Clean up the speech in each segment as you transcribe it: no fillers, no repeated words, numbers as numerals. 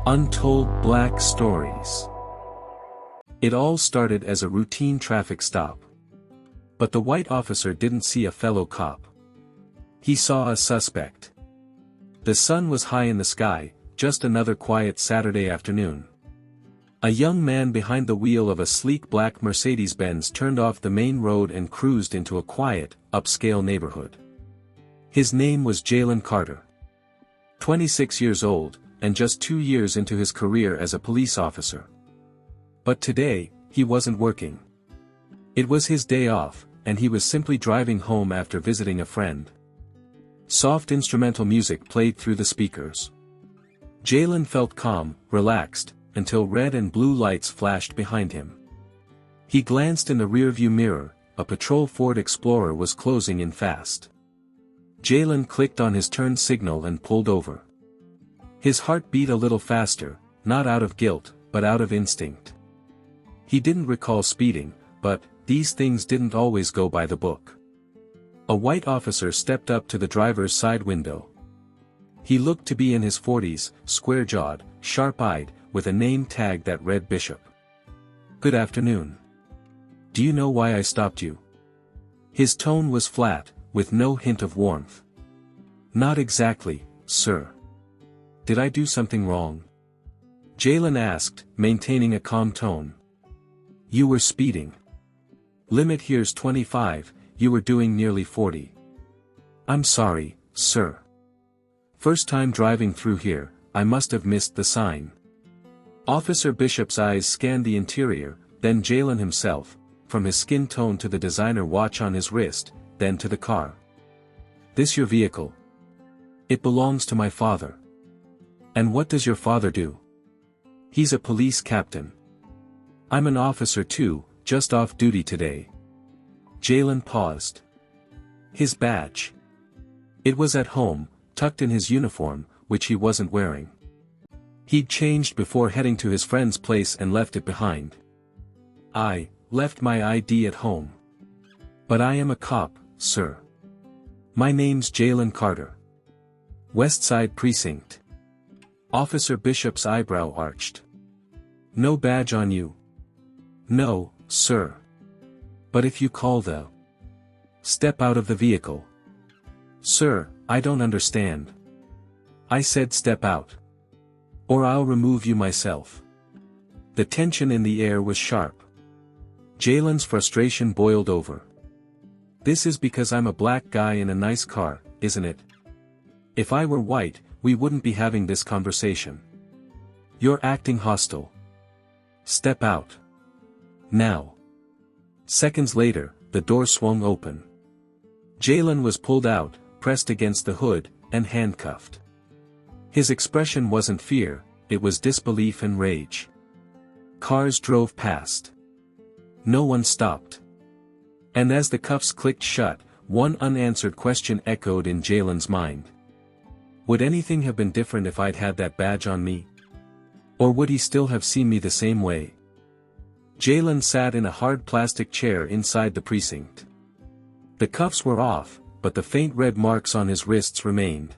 Untold Black Stories. It all started as a routine traffic stop. But the white officer didn't see a fellow cop. He saw a suspect. The sun was high in the sky, just another quiet Saturday afternoon. A young man behind the wheel of a sleek black Mercedes-Benz turned off the main road and cruised into a quiet, upscale neighborhood. His name was Jalen Carter. 26 years old, and just 2 years into his career as a police officer. But today, he wasn't working. It was his day off, and he was simply driving home after visiting a friend. Soft instrumental music played through the speakers. Jalen felt calm, relaxed, until red and blue lights flashed behind him. He glanced in the rearview mirror. A patrol Ford Explorer was closing in fast. Jalen clicked on his turn signal and pulled over. His heart beat a little faster, not out of guilt, but out of instinct. He didn't recall speeding, but these things didn't always go by the book. A white officer stepped up to the driver's side window. He looked to be in his 40s, square-jawed, sharp-eyed, with a name tag that read Bishop. "Good afternoon. Do you know why I stopped you?" His tone was flat, with no hint of warmth. "Not exactly, sir. Did I do something wrong?" Jalen asked, maintaining a calm tone. "You were speeding. Limit here's 25, you were doing nearly 40. "I'm sorry, sir. First time driving through here, I must have missed the sign." Officer Bishop's eyes scanned the interior, then Jalen himself, from his skin tone to the designer watch on his wrist, then to the car. "This your vehicle?" "It belongs to my father." "And what does your father do?" "He's a police captain." "I'm an officer too, just off duty today." Jalen paused. His badge. It was at home, tucked in his uniform, which he wasn't wearing. He'd changed before heading to his friend's place and left it behind. "I left my ID at home. But I am a cop, sir. My name's Jalen Carter. Westside Precinct." Officer Bishop's eyebrow arched. "No badge on you?" "No, sir. But if you call the..." "Step out of the vehicle." "Sir, I don't understand." "I said step out. Or I'll remove you myself." The tension in the air was sharp. Jalen's frustration boiled over. "This is because I'm a black guy in a nice car, isn't it? If I were white, we wouldn't be having this conversation. You're acting hostile. Step out. Now." Seconds later, the door swung open. Jalen was pulled out, pressed against the hood, and handcuffed. His expression wasn't fear, it was disbelief and rage. Cars drove past. No one stopped. And as the cuffs clicked shut, one unanswered question echoed in Jalen's mind. Would anything have been different if I'd had that badge on me? Or would he still have seen me the same way? Jalen sat in a hard plastic chair inside the precinct. The cuffs were off, but the faint red marks on his wrists remained.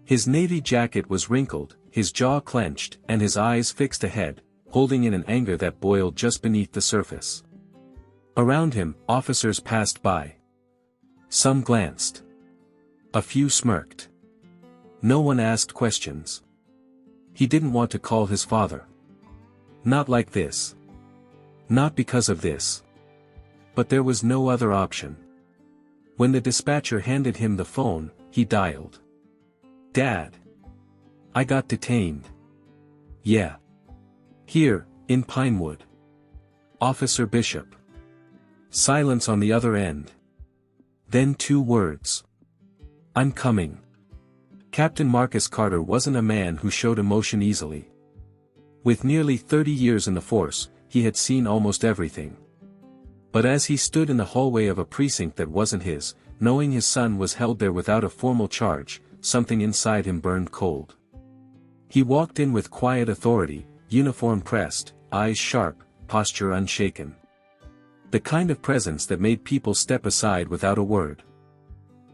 His navy jacket was wrinkled, his jaw clenched, and his eyes fixed ahead, holding in an anger that boiled just beneath the surface. Around him, officers passed by. Some glanced. A few smirked. No one asked questions. He didn't want to call his father. Not like this. Not because of this. But there was no other option. When the dispatcher handed him the phone, he dialed. "Dad. I got detained." "Yeah. Here, in Pinewood." "Officer Bishop." Silence on the other end. Then 2 words. "I'm coming." Captain Marcus Carter wasn't a man who showed emotion easily. With nearly 30 years in the force, he had seen almost everything. But as he stood in the hallway of a precinct that wasn't his, knowing his son was held there without a formal charge, something inside him burned cold. He walked in with quiet authority, uniform pressed, eyes sharp, posture unshaken. The kind of presence that made people step aside without a word.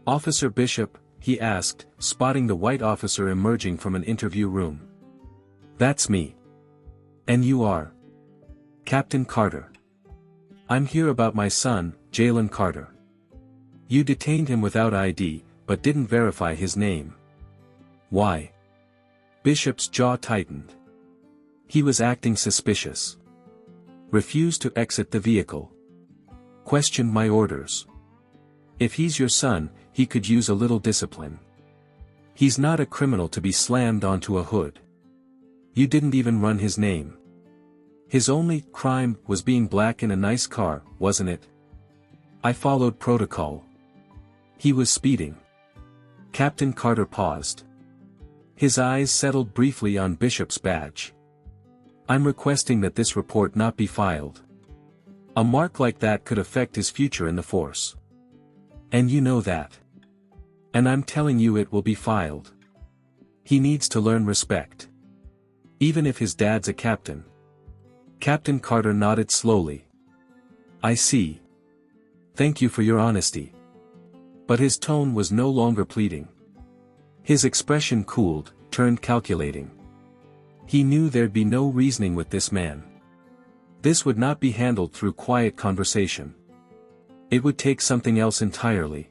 "Officer Bishop," he asked, spotting the white officer emerging from an interview room. That's me. And you are? Captain Carter. I'm here about my son, Jalen Carter. You detained him without ID, but didn't verify his name. Why? Bishop's jaw tightened. He was acting suspicious. Refused to exit the vehicle. Questioned my orders. If he's your son, he could use a little discipline. He's not a criminal to be slammed onto a hood. You didn't even run his name. His only crime was being black in a nice car, wasn't it? I followed protocol. He was speeding. Captain Carter paused. His eyes settled briefly on Bishop's badge. I'm requesting that this report not be filed. A mark like that could affect his future in the force. And you know that. And I'm telling you it will be filed. He needs to learn respect. Even if his dad's a captain. Captain Carter nodded slowly. I see. Thank you for your honesty. But his tone was no longer pleading. His expression cooled, turned calculating. He knew there'd be no reasoning with this man. This would not be handled through quiet conversation. It would take something else entirely.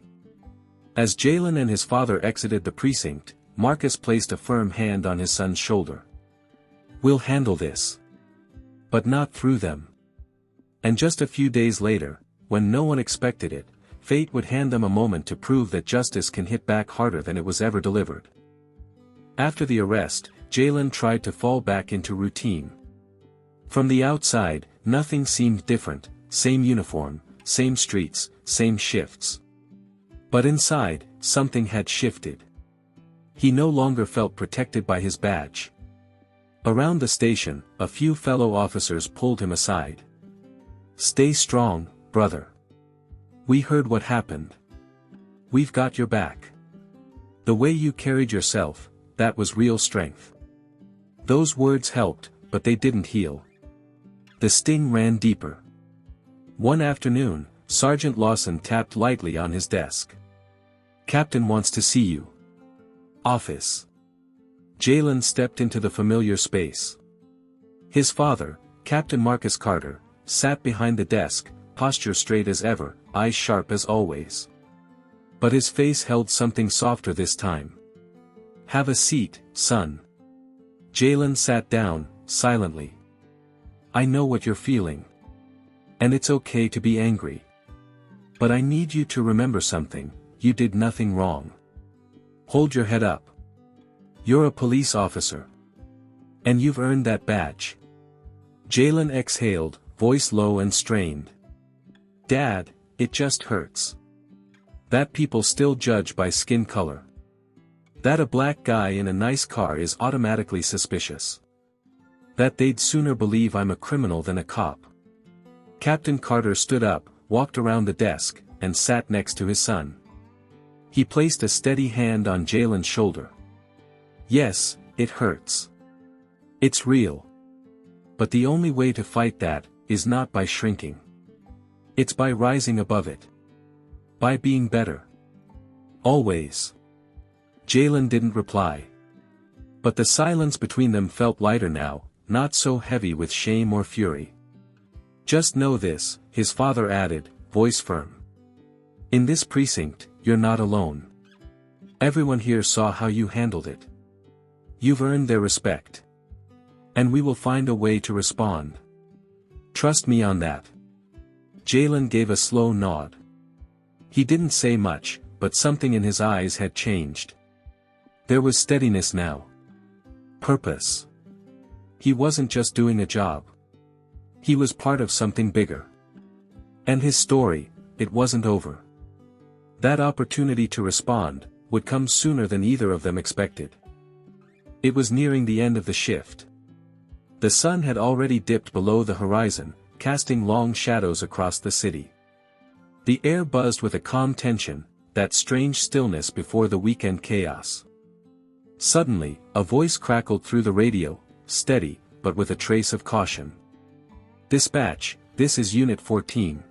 As Jalen and his father exited the precinct, Marcus placed a firm hand on his son's shoulder. We'll handle this. But not through them. And just a few days later, when no one expected it, fate would hand them a moment to prove that justice can hit back harder than it was ever delivered. After the arrest, Jalen tried to fall back into routine. From the outside, nothing seemed different, same uniform, same streets, same shifts. But inside, something had shifted. He no longer felt protected by his badge. Around the station, a few fellow officers pulled him aside. Stay strong, brother. We heard what happened. We've got your back. The way you carried yourself, that was real strength. Those words helped, but they didn't heal. The sting ran deeper. One afternoon, Sergeant Lawson tapped lightly on his desk. Captain wants to see you. Office. Jalen stepped into the familiar space. His father, Captain Marcus Carter, sat behind the desk, posture straight as ever, eyes sharp as always. But his face held something softer this time. Have a seat, son. Jalen sat down, silently. I know what you're feeling. And it's okay to be angry. But I need you to remember something, you did nothing wrong. Hold your head up. You're a police officer. And you've earned that badge. Jalen exhaled, voice low and strained. Dad, it just hurts. That people still judge by skin color. That a black guy in a nice car is automatically suspicious. That they'd sooner believe I'm a criminal than a cop. Captain Carter stood up, walked around the desk, and sat next to his son. He placed a steady hand on Jalen's shoulder. Yes, it hurts. It's real. But the only way to fight that, is not by shrinking. It's by rising above it. By being better. Always. Jalen didn't reply. But the silence between them felt lighter now, not so heavy with shame or fury. Just know this, his father added, voice firm. In this precinct, you're not alone. Everyone here saw how you handled it. You've earned their respect. And we will find a way to respond. Trust me on that. Jalen gave a slow nod. He didn't say much, but something in his eyes had changed. There was steadiness now. Purpose. He wasn't just doing a job. He was part of something bigger. And his story, it wasn't over. That opportunity to respond, would come sooner than either of them expected. It was nearing the end of the shift. The sun had already dipped below the horizon, casting long shadows across the city. The air buzzed with a calm tension, that strange stillness before the weekend chaos. Suddenly, a voice crackled through the radio, steady, but with a trace of caution. Dispatch, this is Unit 14.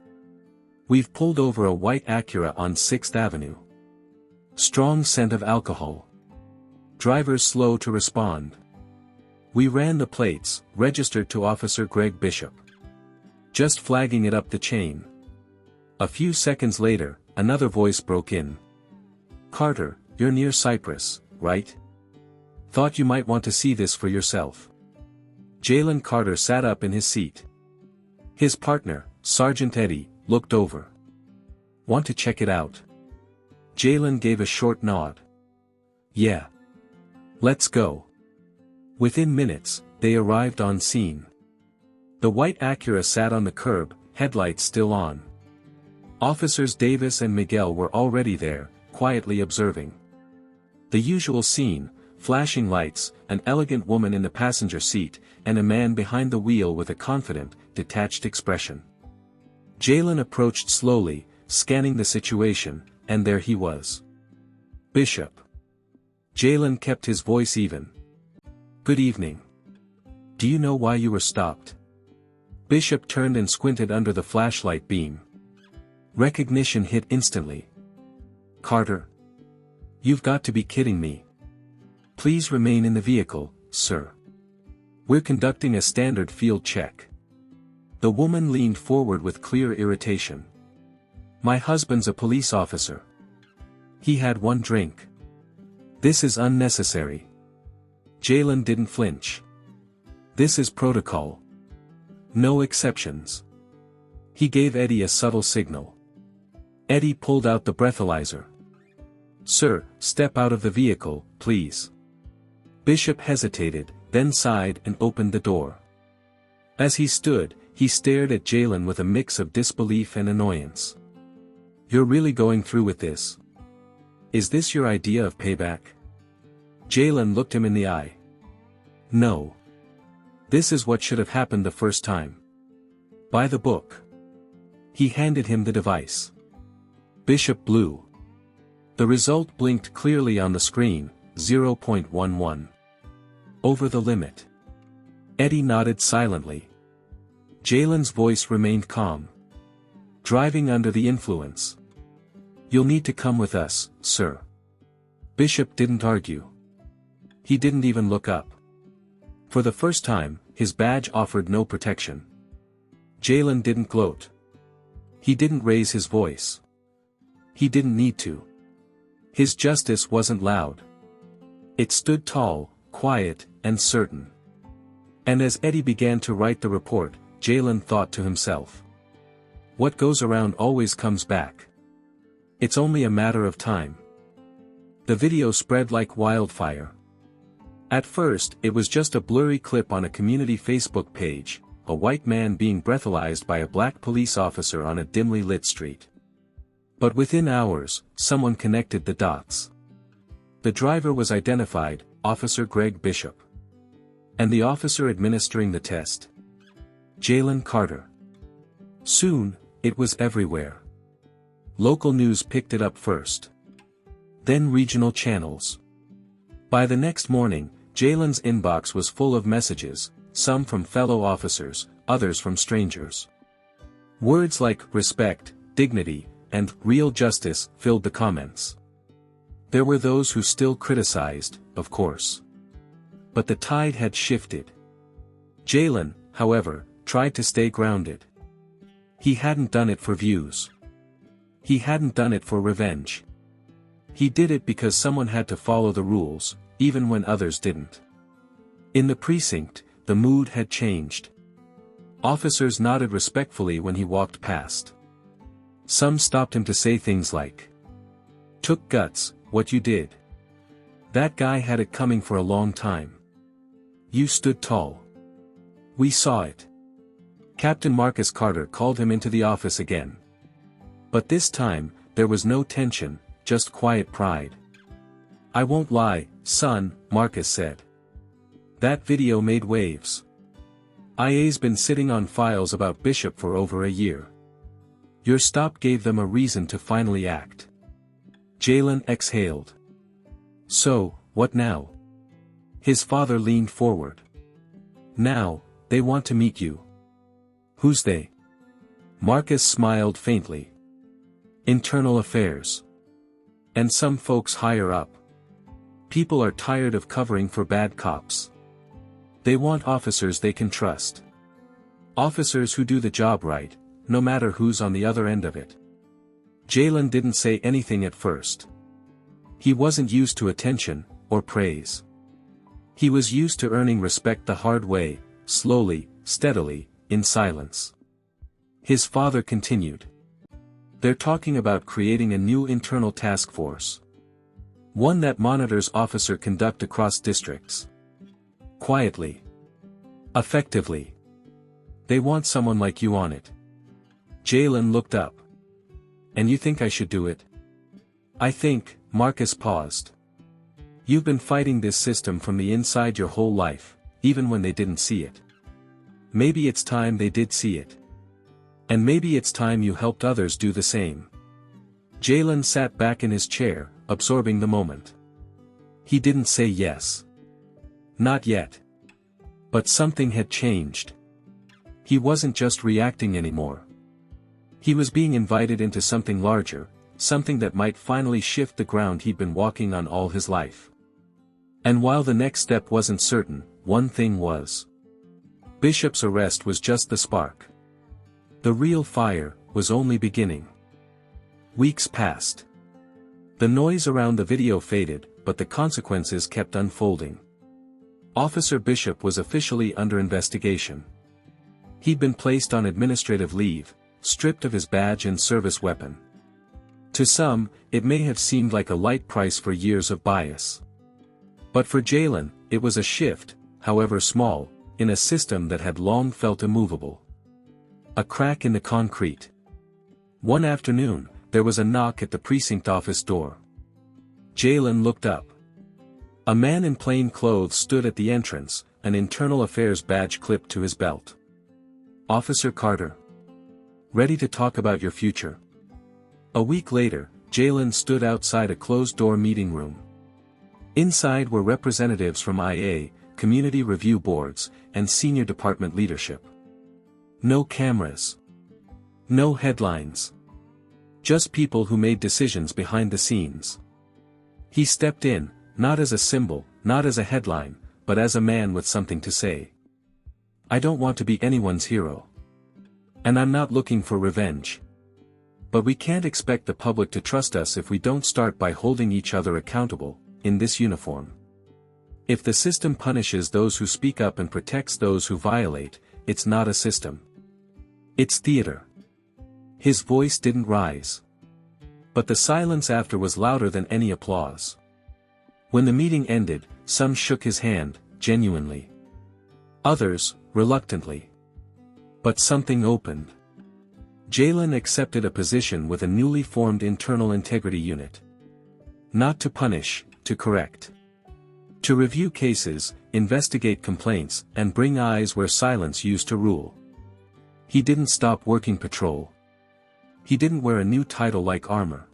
We've pulled over a white Acura on 6th Avenue. Strong scent of alcohol. Drivers slow to respond. We ran the plates, registered to Officer Greg Bishop. Just flagging it up the chain. A few seconds later, another voice broke in. Carter, you're near Cyprus, right? Thought you might want to see this for yourself. Jalen Carter sat up in his seat. His partner, Sergeant Eddie, looked over. Want to check it out? Jalen gave a short nod. Yeah. Let's go. Within minutes, they arrived on scene. The white Acura sat on the curb, headlights still on. Officers Davis and Miguel were already there, quietly observing. The usual scene, flashing lights, an elegant woman in the passenger seat, and a man behind the wheel with a confident, detached expression. Jalen approached slowly, scanning the situation, and there he was. Bishop. Jalen kept his voice even. Good evening. Do you know why you were stopped? Bishop turned and squinted under the flashlight beam. Recognition hit instantly. Carter. You've got to be kidding me. Please remain in the vehicle, sir. We're conducting a standard field check. The woman leaned forward with clear irritation. My husband's a police officer. He had one drink. This is unnecessary. Jalen didn't flinch. This is protocol. No exceptions. He gave Eddie a subtle signal. Eddie pulled out the breathalyzer. Sir, step out of the vehicle, please. Bishop hesitated, then sighed and opened the door. As he stood, he stared at Jalen with a mix of disbelief and annoyance. You're really going through with this? Is this your idea of payback? Jalen looked him in the eye. No. This is what should have happened the first time. By the book. He handed him the device. Bishop blew. The result blinked clearly on the screen, 0.11. Over the limit. Eddie nodded silently. Jalen's voice remained calm. Driving under the influence. You'll need to come with us, sir. Bishop didn't argue. He didn't even look up. For the first time, his badge offered no protection. Jalen didn't gloat. He didn't raise his voice. He didn't need to. His justice wasn't loud. It stood tall, quiet, and certain. And as Eddie began to write the report, Jalen thought to himself. What goes around always comes back. It's only a matter of time. The video spread like wildfire. At first, it was just a blurry clip on a community Facebook page, a white man being breathalyzed by a black police officer on a dimly lit street. But within hours, someone connected the dots. The driver was identified, Officer Greg Bishop. And the officer administering the test? Jalen Carter. Soon, it was everywhere. Local news picked it up first. Then regional channels. By the next morning, Jalen's inbox was full of messages, some from fellow officers, others from strangers. Words like respect, dignity, and real justice filled the comments. There were those who still criticized, of course. But the tide had shifted. Jalen, however, tried to stay grounded. He hadn't done it for views. He hadn't done it for revenge. He did it because someone had to follow the rules, even when others didn't. In the precinct, the mood had changed. Officers nodded respectfully when he walked past. Some stopped him to say things like, "Took guts, what you did. That guy had it coming for a long time. You stood tall. We saw it." Captain Marcus Carter called him into the office again. But this time, there was no tension, just quiet pride. "I won't lie, son," Marcus said. "That video made waves. IA's been sitting on files about Bishop for over a year. Your stop gave them a reason to finally act." Jalen exhaled. "So, what now?" His father leaned forward. "Now, they want to meet you." "Who's they?" Marcus smiled faintly. "Internal affairs. And some folks higher up. People are tired of covering for bad cops. They want officers they can trust. Officers who do the job right, no matter who's on the other end of it. Jalen didn't say anything at first. He wasn't used to attention, or praise. He was used to earning respect the hard way, slowly, steadily, in silence. His father continued. They're talking about creating a new internal task force. One that monitors officer conduct across districts. Quietly. Effectively. They want someone like you on it. Jalen looked up. And you think I should do it? I think, Marcus paused. You've been fighting this system from the inside your whole life, even when they didn't see it. Maybe it's time they did see it. And maybe it's time you helped others do the same. Jalen sat back in his chair, absorbing the moment. He didn't say yes. Not yet. But something had changed. He wasn't just reacting anymore. He was being invited into something larger, something that might finally shift the ground he'd been walking on all his life. And while the next step wasn't certain, one thing was. Bishop's arrest was just the spark. The real fire was only beginning. Weeks passed. The noise around the video faded, but the consequences kept unfolding. Officer Bishop was officially under investigation. He'd been placed on administrative leave, stripped of his badge and service weapon. To some, it may have seemed like a light price for years of bias. But for Jalen, it was a shift, however small, in a system that had long felt immovable. A crack in the concrete. One afternoon, there was a knock at the precinct office door. Jalen looked up. A man in plain clothes stood at the entrance, an internal affairs badge clipped to his belt. Officer Carter. Ready to talk about your future? A week later, Jalen stood outside a closed-door meeting room. Inside were representatives from IA, community review boards, and senior department leadership. No cameras. No headlines. Just people who made decisions behind the scenes. He stepped in, not as a symbol, not as a headline, but as a man with something to say. I don't want to be anyone's hero. And I'm not looking for revenge. But we can't expect the public to trust us if we don't start by holding each other accountable, in this uniform. If the system punishes those who speak up and protects those who violate, it's not a system. It's theater. His voice didn't rise. But the silence after was louder than any applause. When the meeting ended, some shook his hand, genuinely. Others, reluctantly. But something opened. Jalen accepted a position with a newly formed internal integrity unit. Not to punish, to correct. To review cases, investigate complaints, and bring eyes where silence used to rule. He didn't stop working patrol. He didn't wear a new title like armor.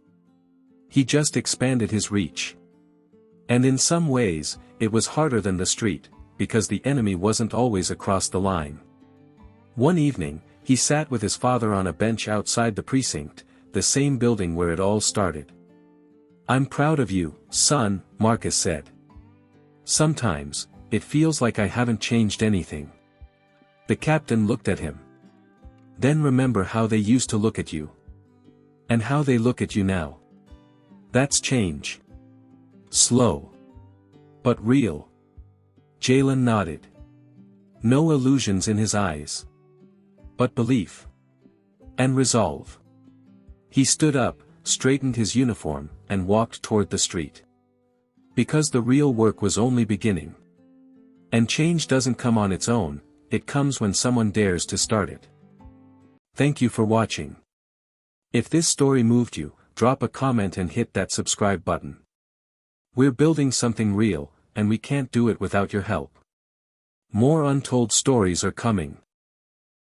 He just expanded his reach. And in some ways, it was harder than the street, because the enemy wasn't always across the line. One evening, he sat with his father on a bench outside the precinct, the same building where it all started. I'm proud of you, son, Marcus said. Sometimes, it feels like I haven't changed anything. The captain looked at him. Then remember how they used to look at you. And how they look at you now. That's change. Slow. But real. Jalen nodded. No illusions in his eyes. But belief. And resolve. He stood up, straightened his uniform, and walked toward the street. Because the real work was only beginning. And change doesn't come on its own, it comes when someone dares to start it. Thank you for watching. If this story moved you, drop a comment and hit that subscribe button. We're building something real, and we can't do it without your help. More untold stories are coming.